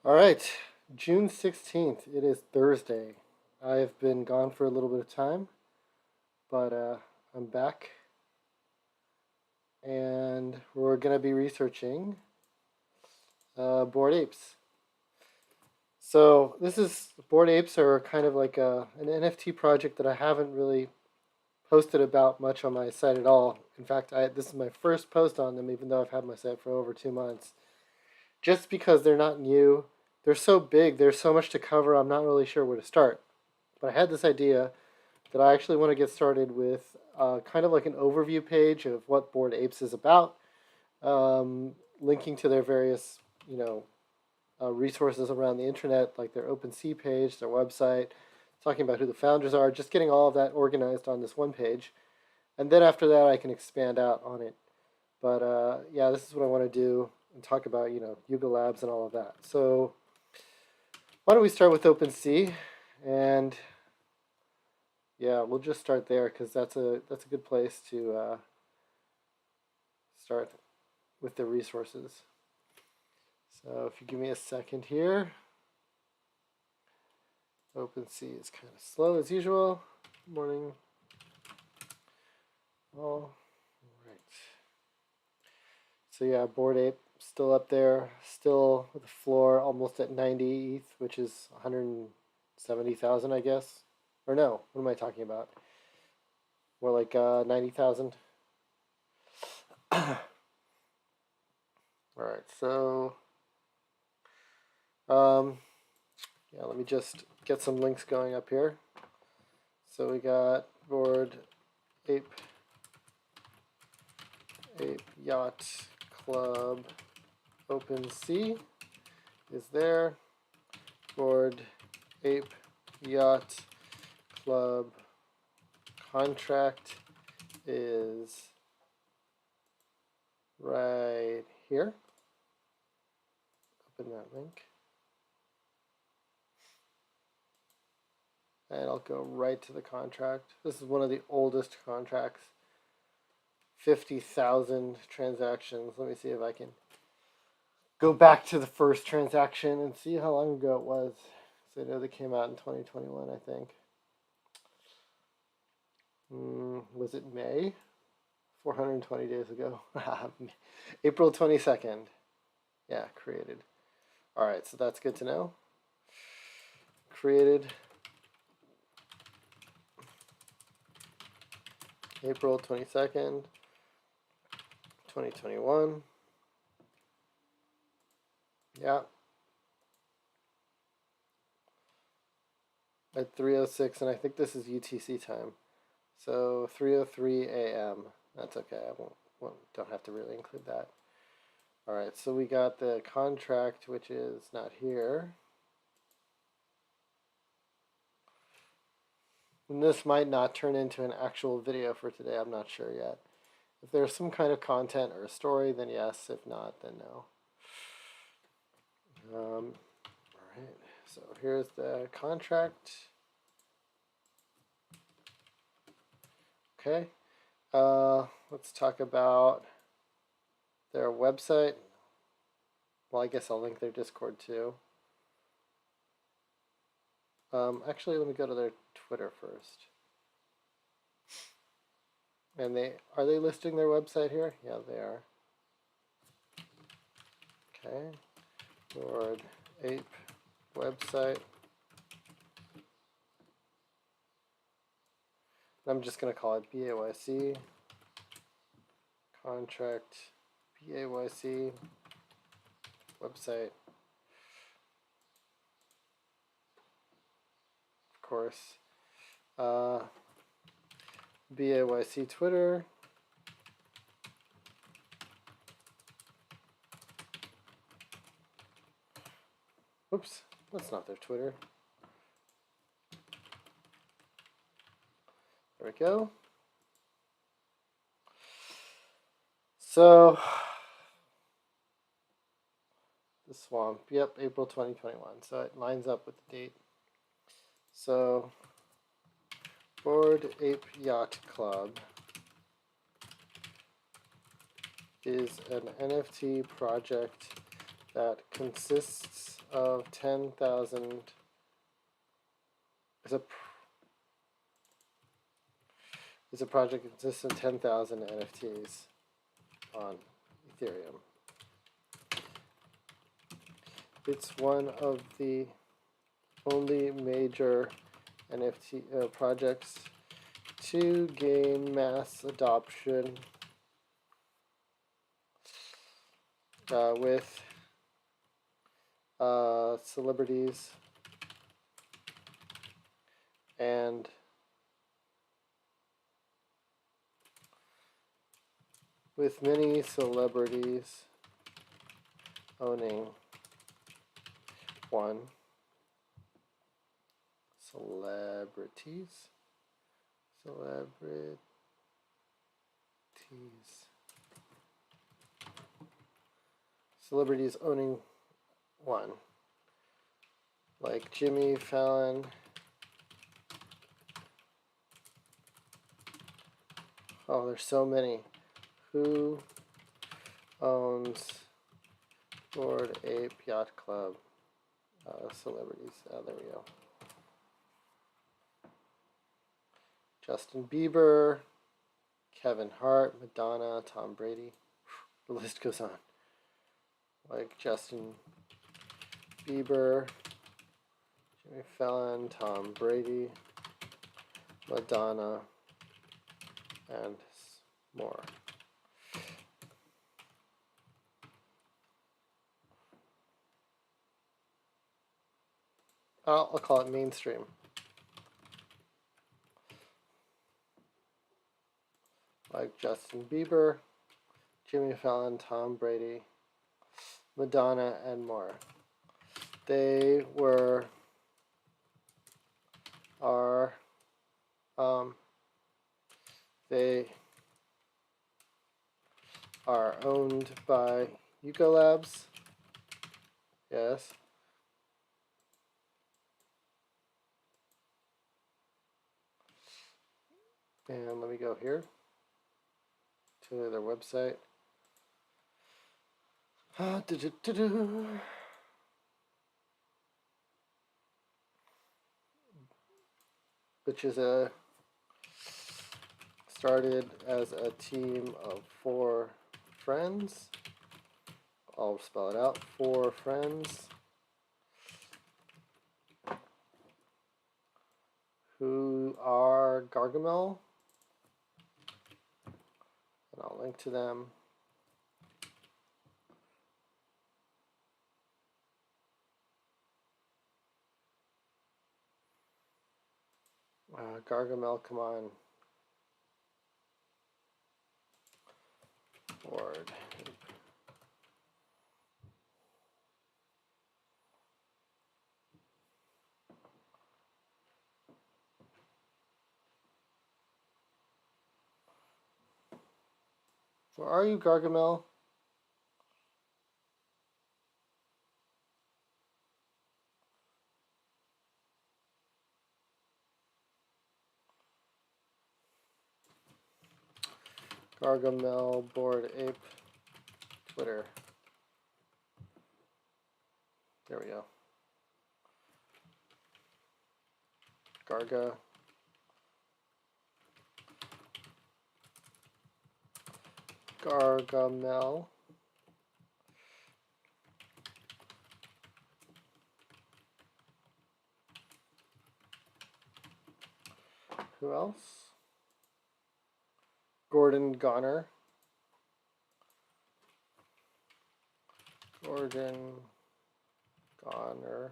All right, June 16th. It is Thursday. I've been gone for a little bit of time, but I'm back and we're going to be researching Bored Apes. So, this is Bored Apes are kind of like an NFT project that I haven't really posted about much on my site at all. In fact, this is my first post on them, even though I've had my site for over 2 months. Just because they're not new, they're so big, there's so much to cover, I'm not really sure where to start. But I had this idea that I actually want to get started with kind of like an overview page of what Bored Apes is about, linking to their various, resources around the internet, like their OpenSea page, their website, talking about who the founders are, just getting all of that organized on this one page. And then after that, I can expand out on it. But yeah, this is what I want to do and talk about, Yuga Labs and all of that. So why don't we start with OpenSea? And yeah, we'll just start there because that's a good place to start with the resources. So if you give me a second here, OpenSea is kind of slow as usual. Morning. All right. So yeah, Bored Ape still up there, still with the floor almost at 90 ETH, which is 170,000, I guess. Or no, what am I talking about? More like 90,000. All right, so yeah, let me just get some links going up here. So we got Bored Ape Yacht Club OpenSea is there. Bored Ape Yacht Club contract is right here. Open that link. And I'll go right to the contract. This is one of the oldest contracts. 50,000 transactions. Let me see if I can go back to the first transaction and see how long ago it was. So I know they came out in 2021, I think. Was it May? 420 days ago. April 22nd. Yeah, created. All right, so that's good to know. Created April 22nd, 2021. Yeah. At 3:06, and I think this is UTC time. So 3:03 a.m. That's okay. I don't have to really include that. All right, so we got the contract, which is not here. And this might not turn into an actual video for today. I'm not sure yet. If there's some kind of content or a story, then yes. If not, then no. All right, so here's the contract. Okay, let's talk about their website. Well, I guess I'll link their Discord too. Actually, let me go to their Twitter first. And are they listing their website here? Yeah, they are. Okay, Bored Ape website. I'm just going to call it BAYC. Contract BAYC website. Of course. BAYC Twitter. Oops, that's not their Twitter. There we go. So, the swamp. Yep, April 2021. So it lines up with the date. So, Bored Ape Yacht Club is an NFT project that consists of 10,000 is a project that consists of 10,000 NFTs on Ethereum. It's one of the only major NFT projects to gain mass adoption with celebrities and with many celebrities owning one. Celebrities owning one. Like Jimmy Fallon. Oh, there's so many. Who owns Bored Ape Yacht Club? Celebrities. There we go. Justin Bieber, Kevin Hart, Madonna, Tom Brady. The list goes on. Like Justin Bieber, Jimmy Fallon, Tom Brady, Madonna, and more. I'll call it mainstream. Like Justin Bieber, Jimmy Fallon, Tom Brady, Madonna, and more. They are owned by Yuka Labs. Yes. And let me go here to their website. Which is started as a team of 4 friends. I'll spell it out. 4 friends who are Gargamel, and I'll link to them. Gargamel, come on. Bored. Where are you, Gargamel? Gargamel, Bored Ape, Twitter. There we go. Gargamel. Who else? Gordon Goner. Gordon Goner.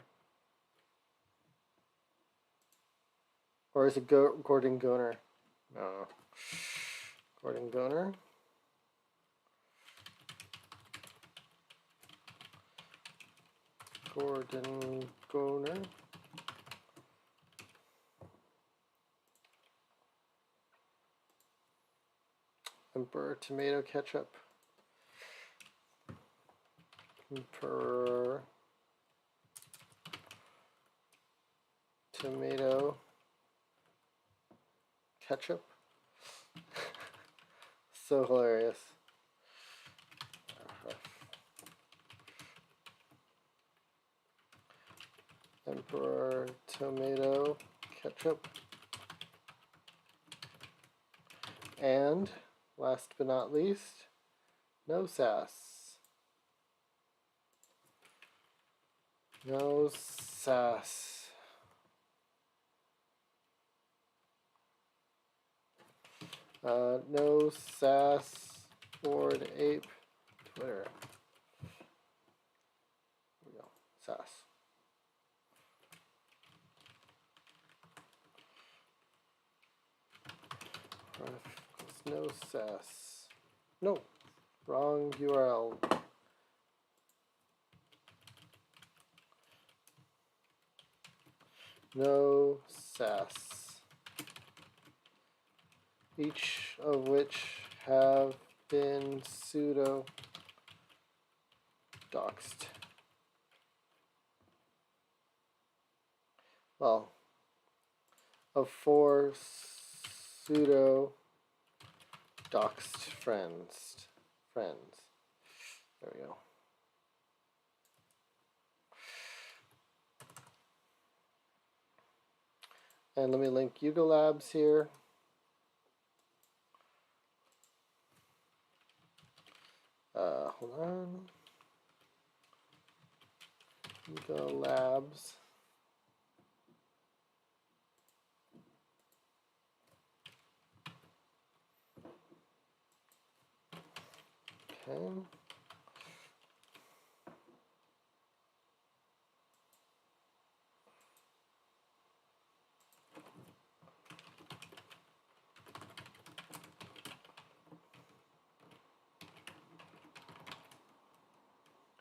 Or is it Gordon Goner? No. Gordon Goner. Gordon Goner. Emperor Tomato Ketchup. Emperor Tomato Ketchup. So hilarious. Emperor Tomato Ketchup. And last but not least, no sass. No sass. No sass Bored Ape Twitter. There we go. Sass. No sass. No. Wrong URL. No sass. Each of which have been pseudo doxed. Well, of 4 pseudo doxed friends. There we go. And let me link Yuga Labs here. Hold on. Yuga Labs. Okay.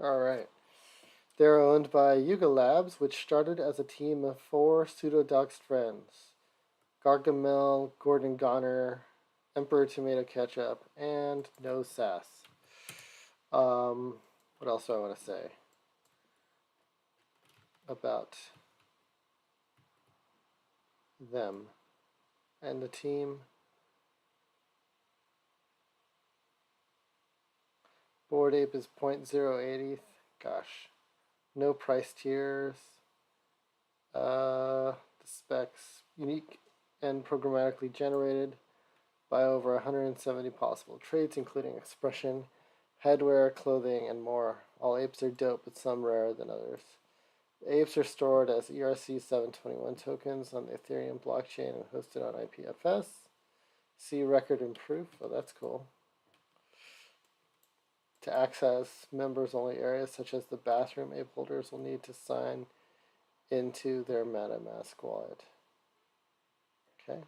All right. They're owned by Yuga Labs, which started as a team of 4 pseudo-doxed friends. Gargamel, Gordon Goner, Emperor Tomato Ketchup, and No Sass. What else do I want to say about them and the team? Bored Ape is 0.080th. Gosh. No price tiers. The specs unique and programmatically generated by over 170 possible traits, including expression, headwear, clothing, and more. All apes are dope, but some rarer than others. The apes are stored as ERC-721 tokens on the Ethereum blockchain and hosted on IPFS. See record and proof. Oh, that's cool. To access members-only areas such as the bathroom, ape holders will need to sign into their MetaMask wallet. Okay.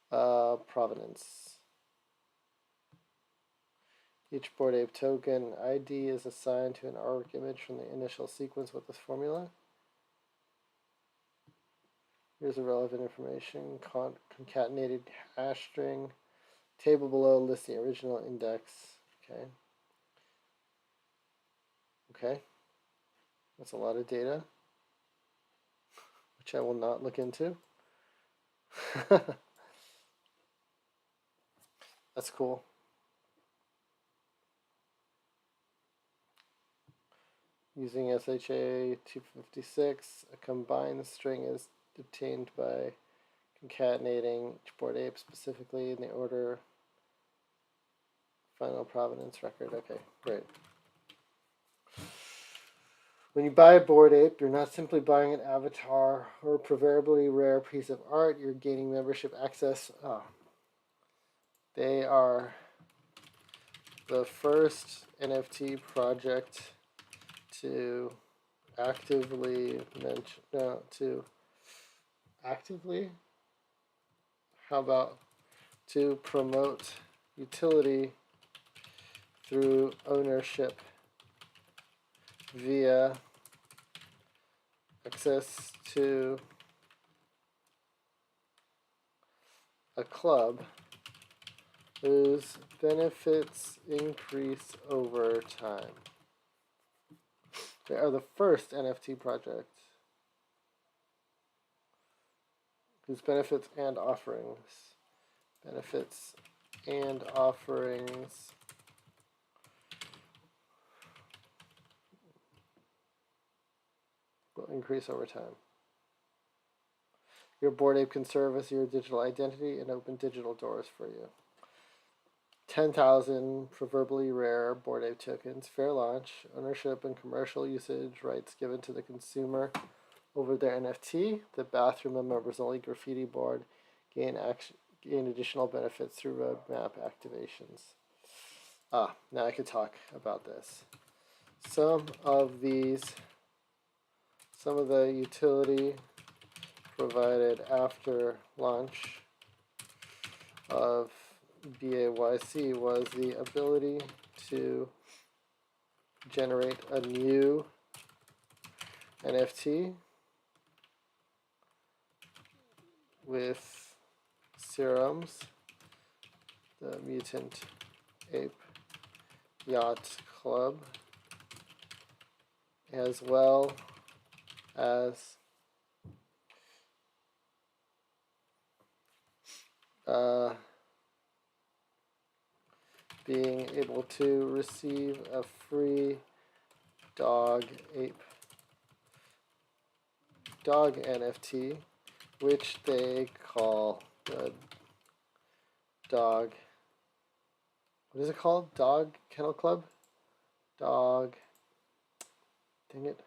Provenance. Each Bored Ape token ID is assigned to an artwork image from the initial sequence with this formula. Here's the relevant information. Concatenated hash string. Table below lists the original index. Okay. Okay. That's a lot of data, which I will not look into. That's cool. Using SHA 256, a combined string is obtained by concatenating each Bored Ape specifically in the order final provenance record. Okay, great. When you buy a Bored Ape, you're not simply buying an avatar or a proverbially rare piece of art, you're gaining membership access. Oh. They are the first NFT project to actively how about to promote utility through ownership via access to a club whose benefits increase over time. They are the first NFT project whose benefits and offerings will increase over time. Your Bored Ape can serve as your digital identity and open digital doors for you. 10,000 proverbially rare Bored Ape tokens, fair launch, ownership and commercial usage rights given to the consumer over their NFT. The bathroom and members only graffiti board gain additional benefits through roadmap activations. Now I could talk about this. Some of the utility provided after launch of BAYC was the ability to generate a new NFT with serums, the Mutant Ape Yacht Club, as well as being able to receive a free dog NFT, which they call the dog. What is it called? Dog Kennel Club? Dog. Dang it.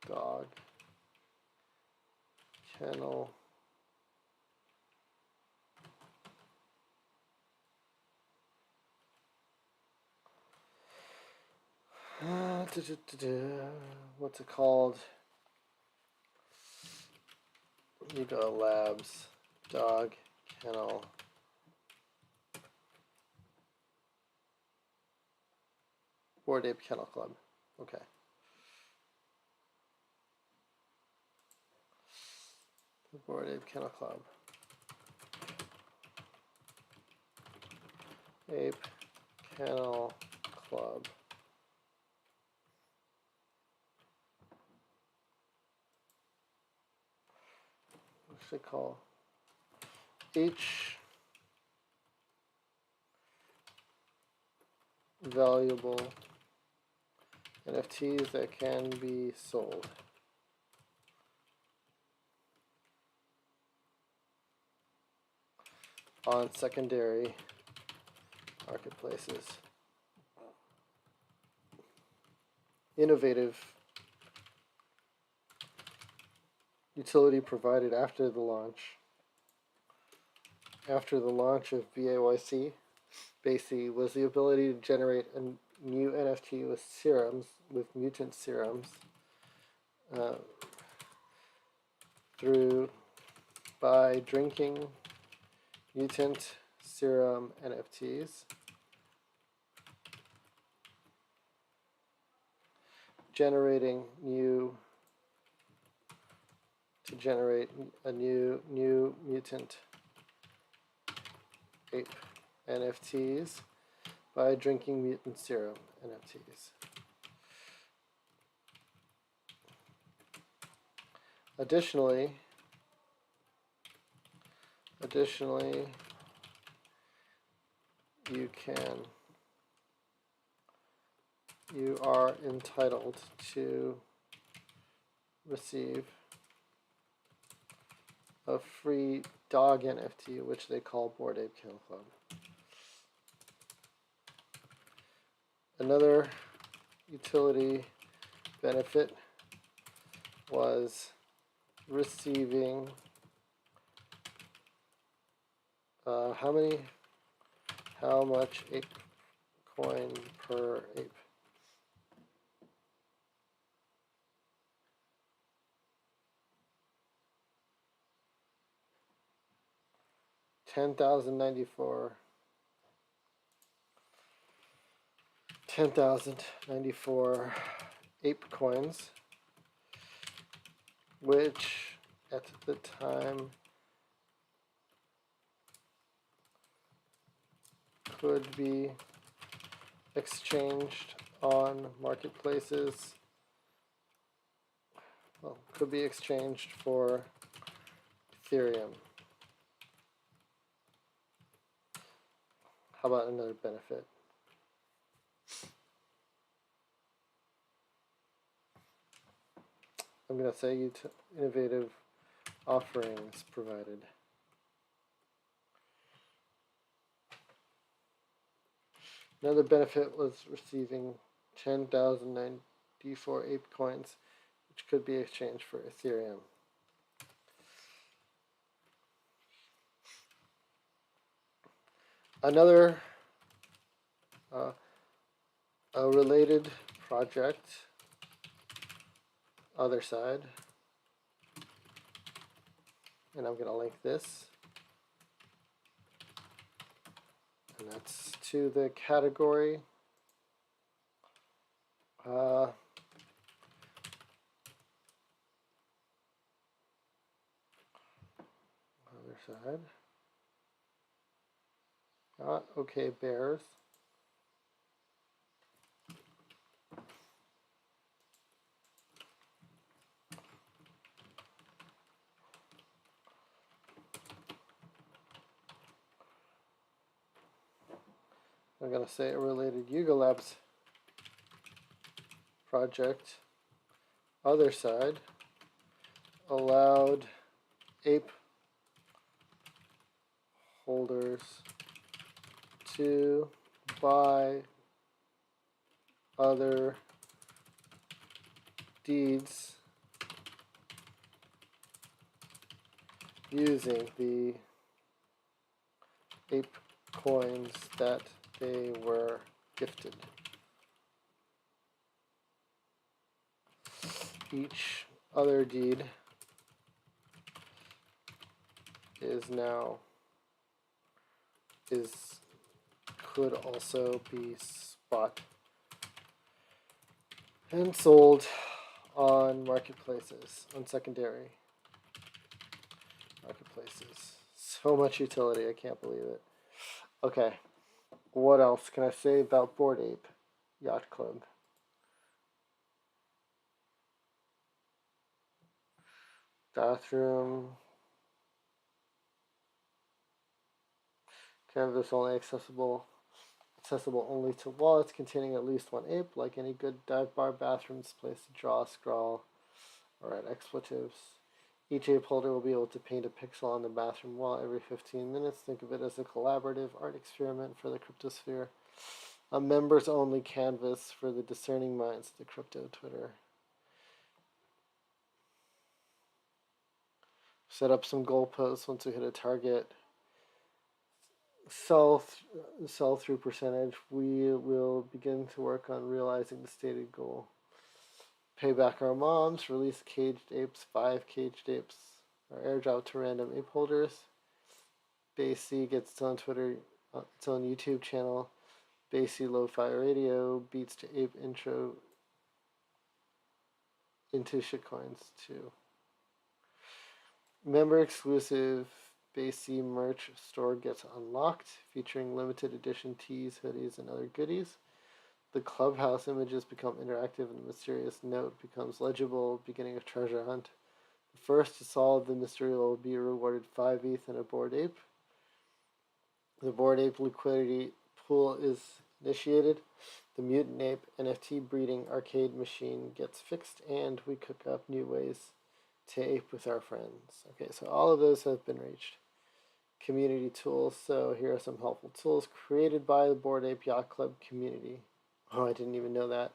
Dog Kennel. What's it called? Ego Labs. Dog Kennel. Bored Ape Kennel Club. Okay. The Bored Ape Kennel Club. Ape Kennel Club. What should I call? Each valuable NFTs that can be sold. On secondary marketplaces. Innovative utility provided after the launch. After the launch of BAYC, BAYC was the ability to generate a new NFT with serums, with mutant serums, by drinking mutant serum NFTs, generate a new mutant ape NFTs by drinking mutant serum NFTs. Additionally, you are entitled to receive a free dog NFT, which they call Bored Ape Kennel Club. Another utility benefit was receiving how much ape coin per ape? $10,094 ape coins, which at the time could be exchanged on marketplaces. Well, could be exchanged for Ethereum. How about another benefit? I'm going to say innovative offerings provided. Another benefit was receiving 10,094 ape coins, which could be exchanged for Ethereum. Another a related project, other side, and I'm going to link this, and that's to the category other side. Okay, bears. I'm going to say a related Yuga Labs project, other side, allowed ape holders to buy other deeds using the ape coins that they were gifted. Each other deed could also be bought and sold on marketplaces, on secondary marketplaces. So much utility, I can't believe it. Okay, what else can I say about Bored Ape Yacht Club? Bathroom. Canvas only accessible only to wallets containing at least one ape. Like any good dive bar, bathrooms place to draw, scrawl, or add expletives. Each ape holder will be able to paint a pixel on the bathroom wall every 15 minutes. Think of it as a collaborative art experiment for the cryptosphere. A members-only canvas for the discerning minds of the crypto Twitter. Set up some goalposts once we hit a target. Sell-through percentage. We will begin to work on realizing the stated goal. Pay back our moms. Release caged apes. 5 caged apes are airdrop to random ape holders. BAYC gets its own Twitter, its own YouTube channel. BAYC Lo-Fi Radio. Beats to ape intro into shitcoins too. Member exclusive BAYC merch store gets unlocked, featuring limited edition tees, hoodies, and other goodies. The clubhouse images become interactive, and the mysterious note becomes legible, beginning a treasure hunt. The first to solve the mystery will be rewarded 5 ETH and a Bored Ape. The Bored Ape liquidity pool is initiated. The Mutant Ape NFT breeding arcade machine gets fixed, and we cook up new ways to ape with our friends. Okay, so all of those have been reached. Community tools. So here are some helpful tools created by the Bored Ape Yacht Club community. Oh, I didn't even know that.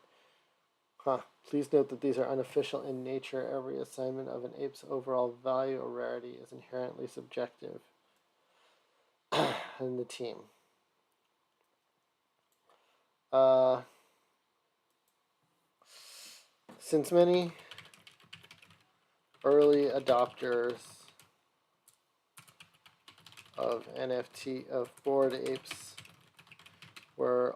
Please note that these are unofficial in nature. Every assignment of an ape's overall value or rarity is inherently subjective. And the team. Since many early adopters of NFT of Bored Apes were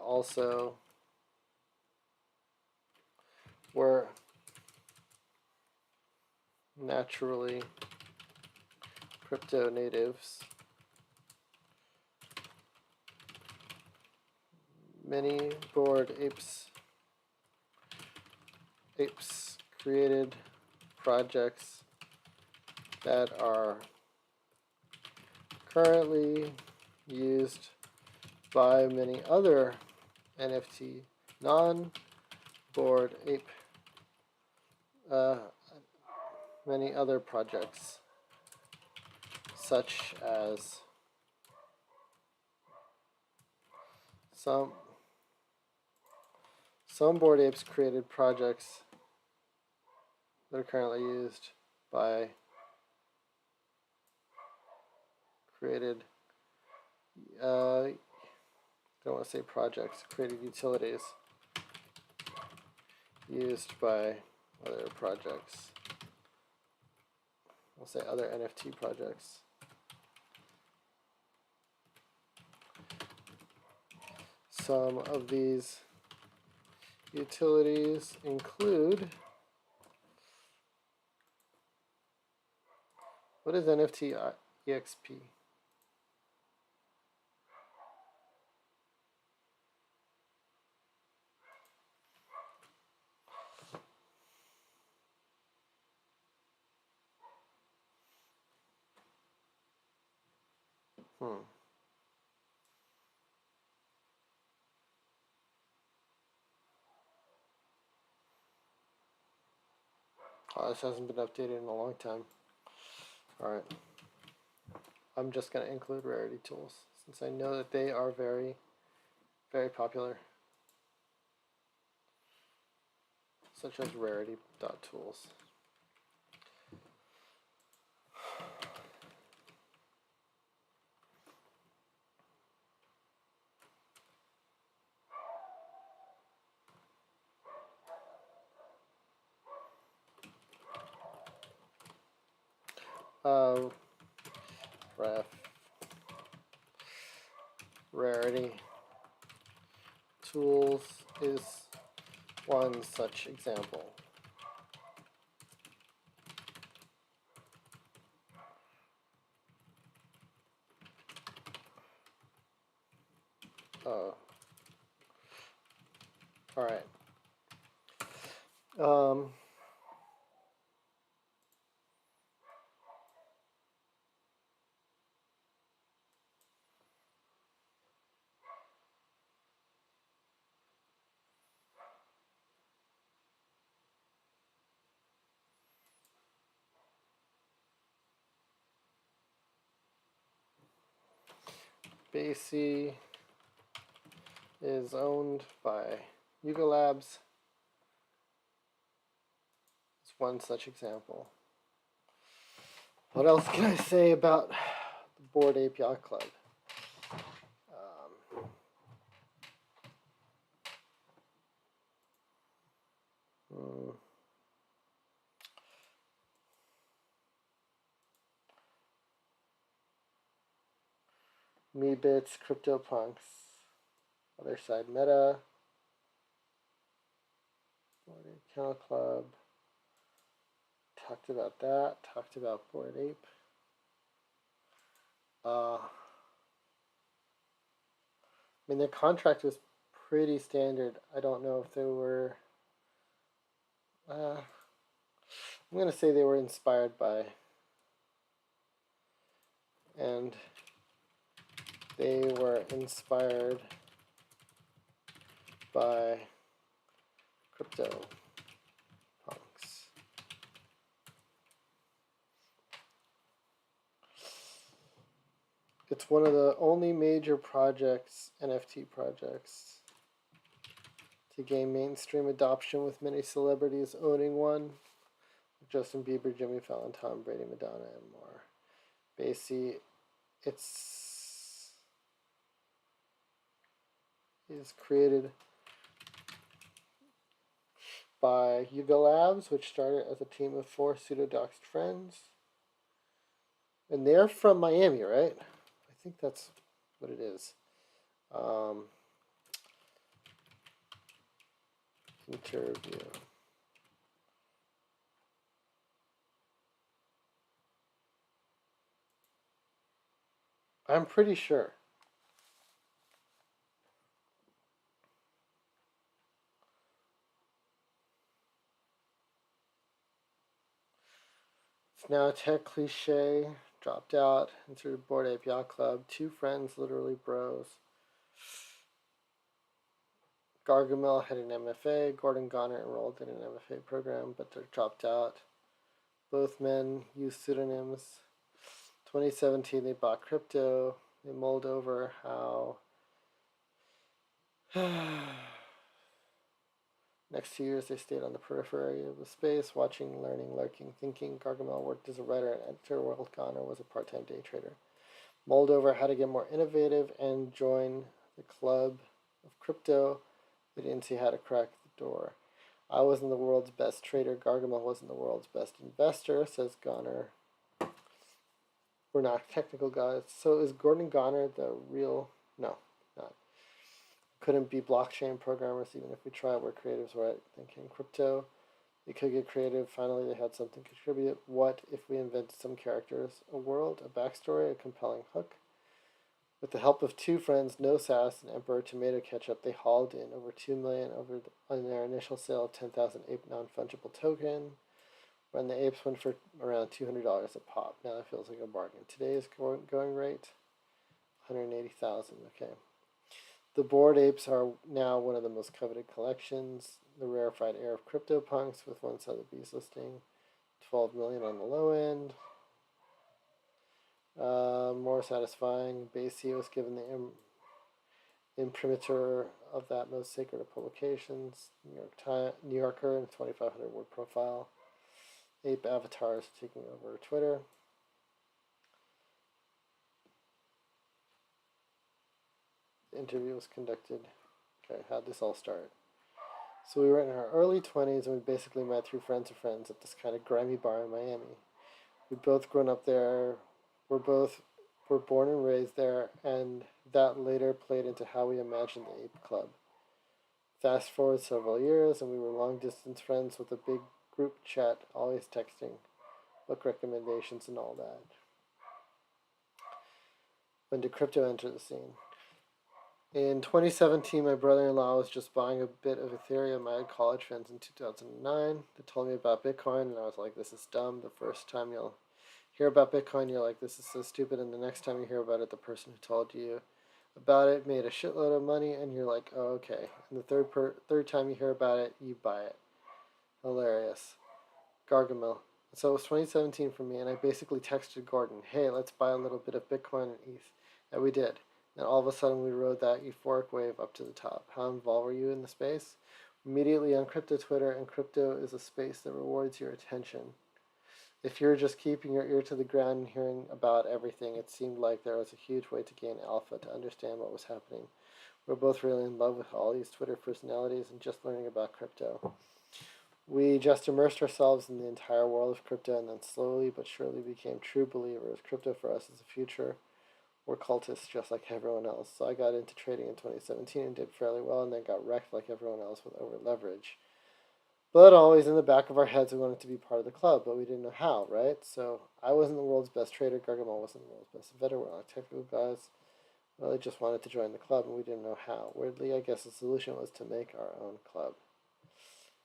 naturally crypto natives. Many Bored Apes created projects that are currently used by many other non-Bored Ape many other projects, such as some Bored Apes created projects that are currently used by created I don't want to say projects, created utilities used by other projects. I'll say other NFT projects. Some of these utilities include, what is NFT EXP? Oh, this hasn't been updated in a long time. Alright. I'm just going to include rarity tools since I know that they are very, very popular. Such as rarity.tools. Ref rarity tools is one such example. All right. BAYC is owned by Yuga Labs. It's one such example. What else can I say about the Bored Ape Yacht Club? Meebits, CryptoPunks, other side Meta, Bored Ape Kennel Club. Talked about that. Talked about Bored Ape. I mean, their contract was pretty standard. I don't know if they were. I'm going to say they were inspired by. And they were inspired by CryptoPunks. It's one of the only major projects, NFT projects, to gain mainstream adoption, with many celebrities owning one. Justin Bieber, Jimmy Fallon, Tom Brady, Madonna, and more. BAYC, is created by Yuga Labs, which started as a team of 4 pseudo-doxed friends. And they're from Miami, right? I think that's what it is. Interview. I'm pretty sure. It's now a tech cliche. Dropped out. Inserted Bored Ape Yacht Club. 2 friends, literally bros. Gargamel had an MFA. Gordon Goner enrolled in an MFA program, but they're dropped out. Both men use pseudonyms. 2017, they bought crypto. They mulled over how next 2 years they stayed on the periphery of the space, watching, learning, lurking, thinking. Gargamel worked as a writer and editor, while Goner was a part-time day trader. Mulled over how to get more innovative and join the club of crypto. They didn't see how to crack the door. I wasn't the world's best trader. Gargamel wasn't the world's best investor, says Goner. We're not technical guys. So is Gordon Goner the real? No, not. Couldn't be blockchain programmers even if we tried. We're creatives, right? Thinking crypto. They could get creative. Finally, they had something to contribute. What if we invented some characters, a world, a backstory, a compelling hook? With the help of two friends, No Sass and Emperor Tomato Ketchup, they hauled in over $2 million on their initial sale of 10,000 ape non-fungible token. When the apes went for around $200 a pop. Now that feels like a bargain. Today's going rate, 180,000. Okay. The Bored Apes are now one of the most coveted collections. The rarefied air of CryptoPunks with one Sotheby's listing, 12 million on the low end. More satisfying. BAYC was given the imprimatur of that most sacred of publications. New Yorker and 2,500 word profile. Ape avatars taking over Twitter. The interview was conducted. Okay, how'd this all start? So we were in our early 20s and we basically met through friends of friends at this kind of grimy bar in Miami. We'd both grown up there. Were born and raised there, and that later played into how we imagined the Ape Club. Fast forward several years, and we were long distance friends with a big group chat, always texting, book recommendations, and all that. When did crypto enter the scene? In 2017, my brother-in-law was just buying a bit of Ethereum. I had college friends in 2009 that told me about Bitcoin, and I was like, this is dumb. The first time you'll hear about Bitcoin, you're like, this is so stupid, and the next time you hear about it, the person who told you about it made a shitload of money, and you're like, oh, okay. And the third time you hear about it, you buy it. Hilarious. Gargamel. So it was 2017 for me, and I basically texted Gordon, hey, let's buy a little bit of Bitcoin and ETH. And we did. And all of a sudden, we rode that euphoric wave up to the top. How involved were you in the space? Immediately on crypto Twitter, and crypto is a space that rewards your attention. If you're just keeping your ear to the ground and hearing about everything, it seemed like there was a huge way to gain alpha to understand what was happening. We're both really in love with all these Twitter personalities and just learning about crypto. We just immersed ourselves in the entire world of crypto and then slowly but surely became true believers. Crypto for us is the future. We're cultists just like everyone else. So I got into trading in 2017 and did fairly well and then got wrecked like everyone else with over leverage. But always in the back of our heads, we wanted to be part of the club, but we didn't know how, right? So I wasn't the world's best trader. Gargamel wasn't the world's best inventor. We're not technical guys. We really just wanted to join the club, and we didn't know how. Weirdly, I guess the solution was to make our own club.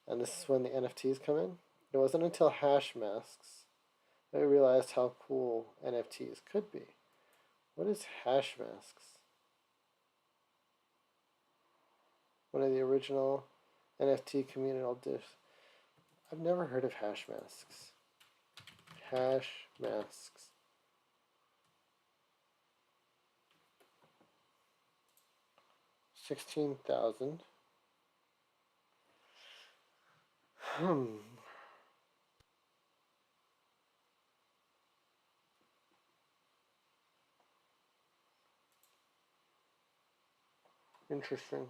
And this is when the NFTs come in. It wasn't until hash masks that we realized how cool NFTs could be. What is hash masks? One of the original NFT communal discs. I've never heard of hash masks. Hash masks. $16,000. Interesting.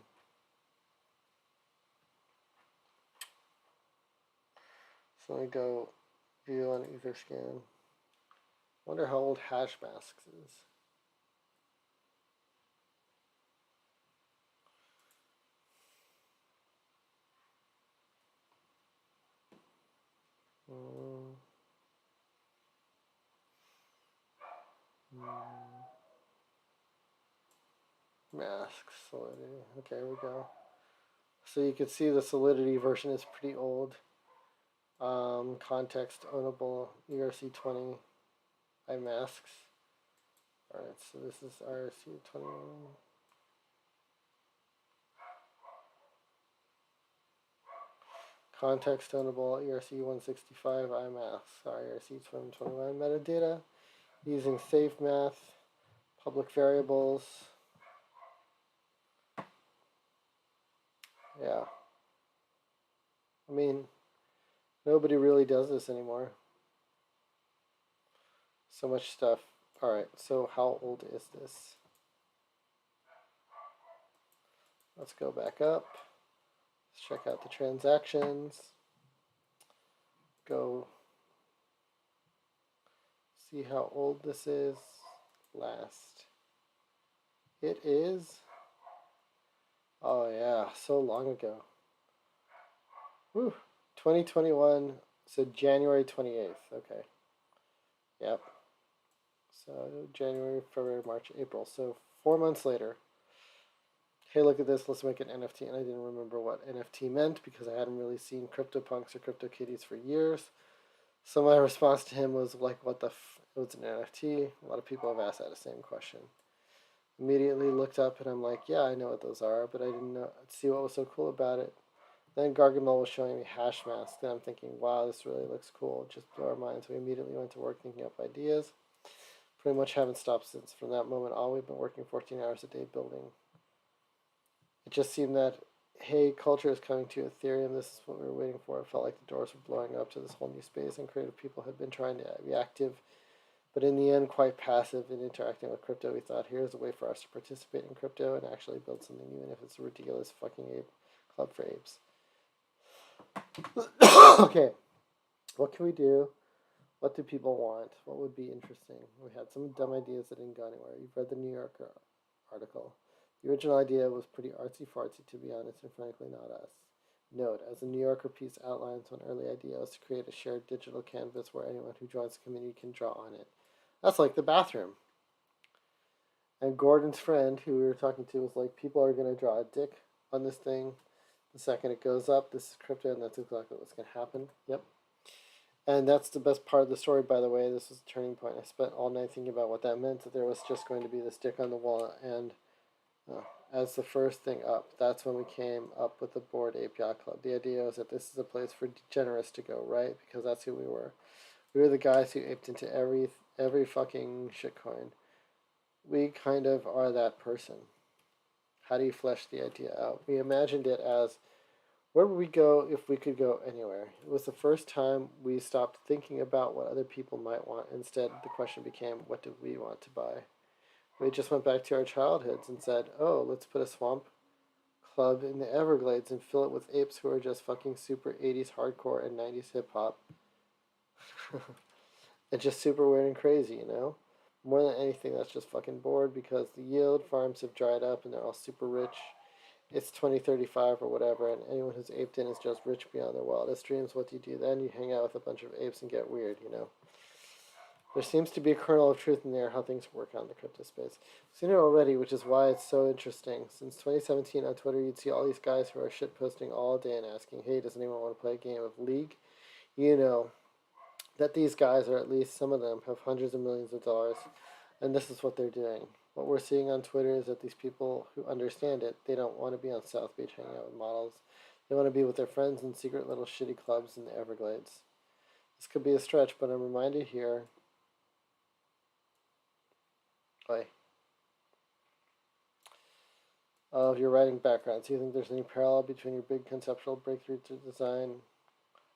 So I go view on Etherscan. Wonder how old hash masks is. Masks, solidity. Okay, here we go. So you can see the solidity version is pretty old. Context ownable ERC20 by masks. Alright, so this is ERC21. context ownable ERC 165 iMath. Sorry, ERC 2021 metadata. Using safe math, public variables. Yeah. I mean, nobody really does this anymore. So much stuff. Alright, so how old is this? Let's go back up. Let's check out the transactions. Go see how old this is. Last. It is. Oh yeah, so long ago. Whew. 2021, so January 28th. Okay. Yep. So January, February, March, April. So 4 months later. Hey, look at this. Let's make an NFT. And I didn't remember what NFT meant because I hadn't really seen CryptoPunks or CryptoKitties for years. So my response to him was like, what the what's an NFT? A lot of people have asked that the same question. Immediately looked up and I'm like, yeah, I know what those are, but I didn't see what was so cool about it. Then Gargamel was showing me hash masks, and I'm thinking, wow, this really looks cool. Just blew our minds. We immediately went to work thinking up ideas. Pretty much haven't stopped since. From that moment on, we've been working 14 hours a day building. It just seemed that, hey, culture is coming to Ethereum. This is what we were waiting for. It felt like the doors were blowing up to this whole new space, and creative people had been trying to be active, but in the end, quite passive in interacting with crypto. We thought, here's a way for us to participate in crypto and actually build something, even if it's a ridiculous fucking ape club for apes. Okay, what can we do? What do people want? What would be interesting? We had some dumb ideas that didn't go anywhere. You've read the New Yorker article. The original idea was pretty artsy-fartsy, to be honest, and frankly not us. Note, as the New Yorker piece outlines, one early idea was to create a shared digital canvas where anyone who joins the community can draw on it. That's like the bathroom. And Gordon's friend, who we were talking to, was like, people are going to draw a dick on this thing. The second it goes up, this is crypto, and that's exactly what's going to happen. Yep. And that's the best part of the story, by the way. This was a turning point. I spent all night thinking about what that meant, that there was just going to be this dick on the wall. And as the first thing up, that's when we came up with the Bored Ape Yacht Club. The idea was that this is a place for degenerates to go, right? Because that's who we were. We were the guys who aped into every fucking shitcoin. We kind of are that person. How do you flesh the idea out? We imagined it as, where would we go if we could go anywhere? It was the first time we stopped thinking about what other people might want. Instead, the question became, what do we want to buy? We just went back to our childhoods and said, oh, let's put a swamp club in the Everglades and fill it with apes who are just fucking super 80s hardcore and 90s hip-hop. It's just super weird and crazy, you know? More than anything, that's just fucking bored because the yield farms have dried up and they're all super rich. It's 2035 or whatever, and anyone who's aped in is just rich beyond their wildest dreams. What do you do then? You hang out with a bunch of apes and get weird, you know? There seems to be a kernel of truth in there, how things work out in the crypto space. I've seen it already, which is why it's so interesting. Since 2017 on Twitter, you'd see all these guys who are shitposting all day and asking, hey, does anyone want to play a game of League? You know that these guys, or at least some of them, have hundreds of millions of dollars, and this is what they're doing. What we're seeing on Twitter is that these people who understand it, they don't want to be on South Beach hanging out with models. They want to be with their friends in secret little shitty clubs in the Everglades. This could be a stretch, but I'm reminded here of your writing background. Do you think there's any parallel between your big conceptual breakthrough to design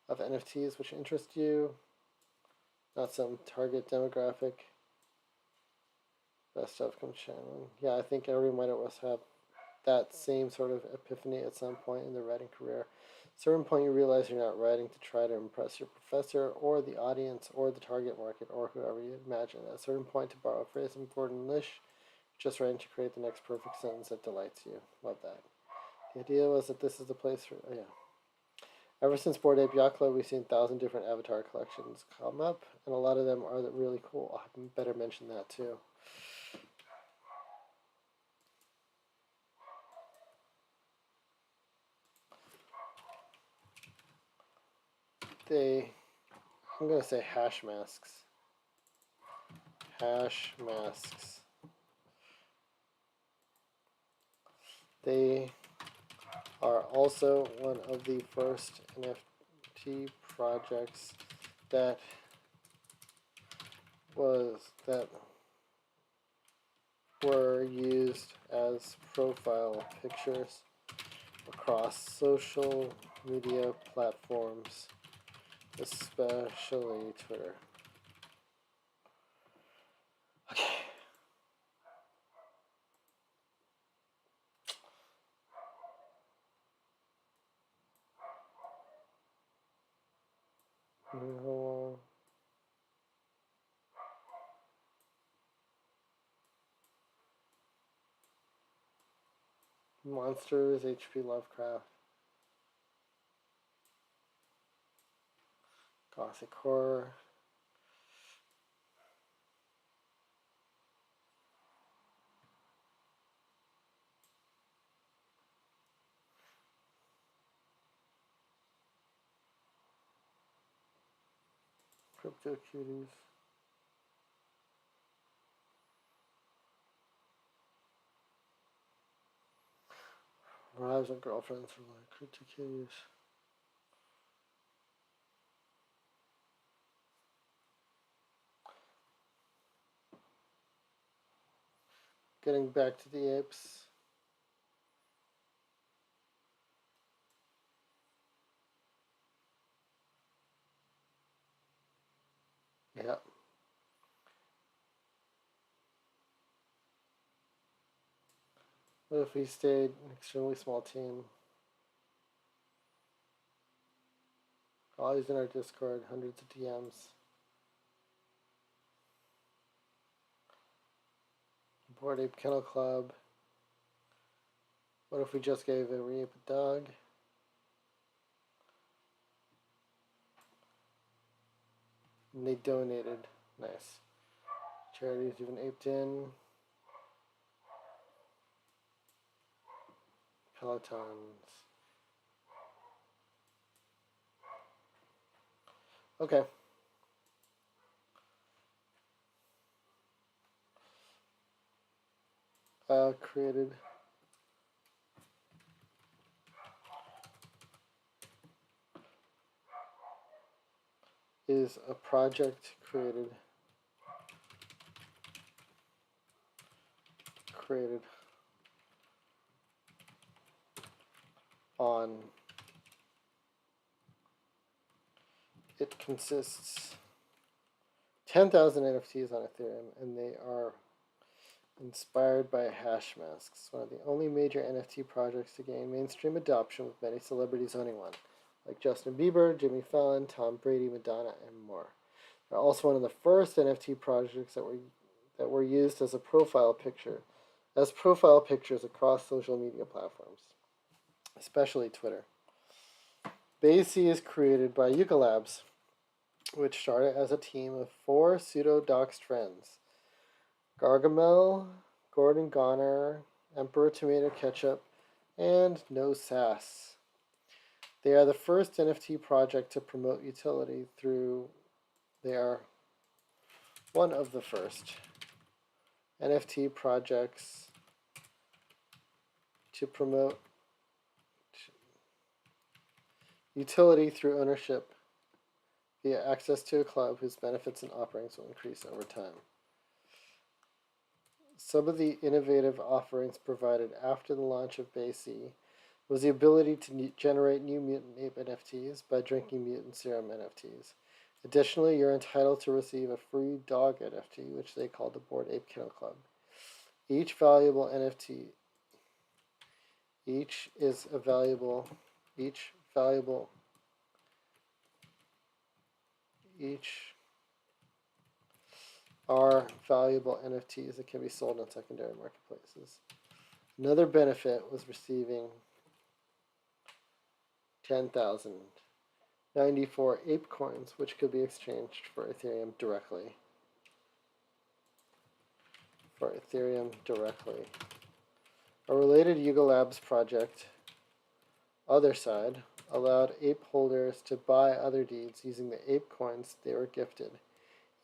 of NFTs which interest you? Not some target demographic. That stuff comes shining. Yeah, I think everyone might always have that same sort of epiphany at some point in their writing career. At a certain point you realize you're not writing to try to impress your professor or the audience or the target market or whoever you imagine. At a certain point, to borrow a phrase from Gordon Lish, just writing to create the next perfect sentence that delights you. Love that. The idea was that this is the place for, yeah. Ever since Bored Ape Yacht Club, we've seen 1,000 different avatar collections come up, and a lot of them are really cool. I better mention that too. I'm going to say hash masks. Hash masks. They are also one of the first NFT projects that were used as profile pictures across social media platforms, especially Twitter. Okay. Monsters, H.P. Lovecraft, Gothic horror. Crypto cuties. Wives and girlfriends are like crypto cuties. Getting back to the apes. Yeah. What if we stayed an extremely small team? Always in our Discord, hundreds of DMs. Board Ape Kennel Club. What if we just gave every ape a dog? And they donated. Nice. Charities even aped in. Pelotons. Okay. Created. Is a project created on. It consists 10,000 NFTs on Ethereum, and they are inspired by hash masks. One of the only major NFT projects to gain mainstream adoption, with many celebrities owning one, like Justin Bieber, Jimmy Fallon, Tom Brady, Madonna, and more. They're also one of the first NFT projects that were used as profile pictures across social media platforms, especially Twitter. BAYC is created by Yuga Labs, which started as a team of 4 pseudo-doxed friends: Gargamel, Gordon Goner, Emperor Tomato Ketchup, and No Sass. They are the first NFT project to promote utility through. They are one of the first NFT projects to promote utility through ownership via access to a club whose benefits and offerings will increase over time. Some of the innovative offerings provided after the launch of BAYC was the ability to generate new mutant ape NFTs by drinking mutant serum NFTs. Additionally, you're entitled to receive a free dog NFT, which they call the Bored Ape Kennel Club. Each valuable NFT, each are valuable NFTs that can be sold on secondary marketplaces. Another benefit was receiving 10,094 ape coins, which could be exchanged for Ethereum directly. A related Yuga Labs project, Other Side, allowed ape holders to buy other deeds using the ape coins they were gifted.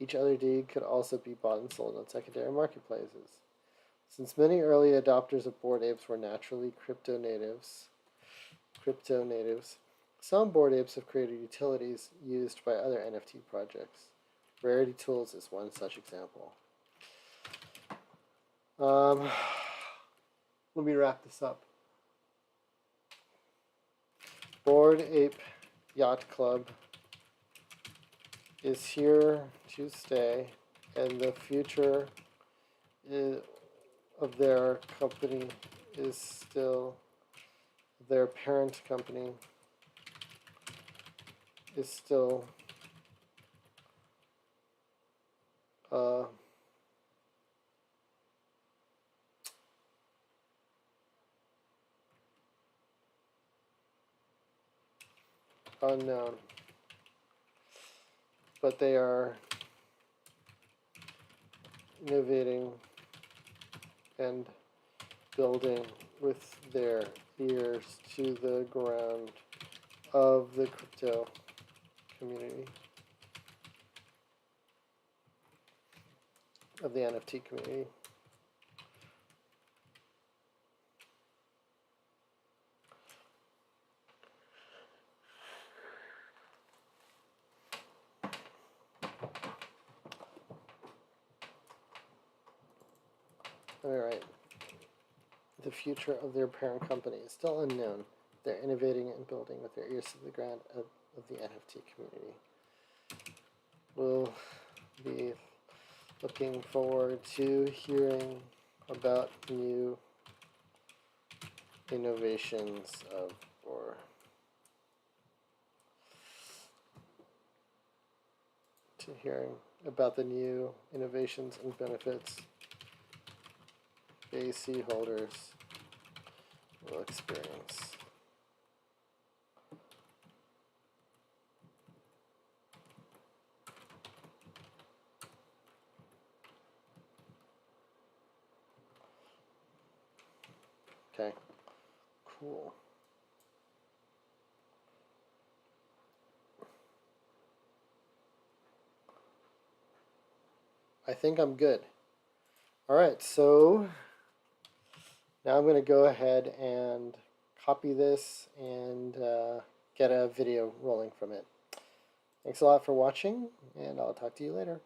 Each other deed could also be bought and sold on secondary marketplaces. Since many early adopters of Bored Apes were naturally crypto natives, Some Bored Apes have created utilities used by other NFT projects. Rarity Tools is one such example. Let me wrap this up. Bored Ape Yacht Club is here to stay, and the future of their company is still, their parent company is still unknown, but they are innovating and building with their ears to the ground of the crypto community, of the NFT community. All right. The future of their parent company is still unknown. They're innovating and building with their ears to the ground of the NFT community. We'll be looking forward to hearing about new innovations hearing about the new innovations and benefits BAYC holders will experience. Okay, cool. I think I'm good. All right, so now I'm going to go ahead and copy this and get a video rolling from it. Thanks a lot for watching, and I'll talk to you later.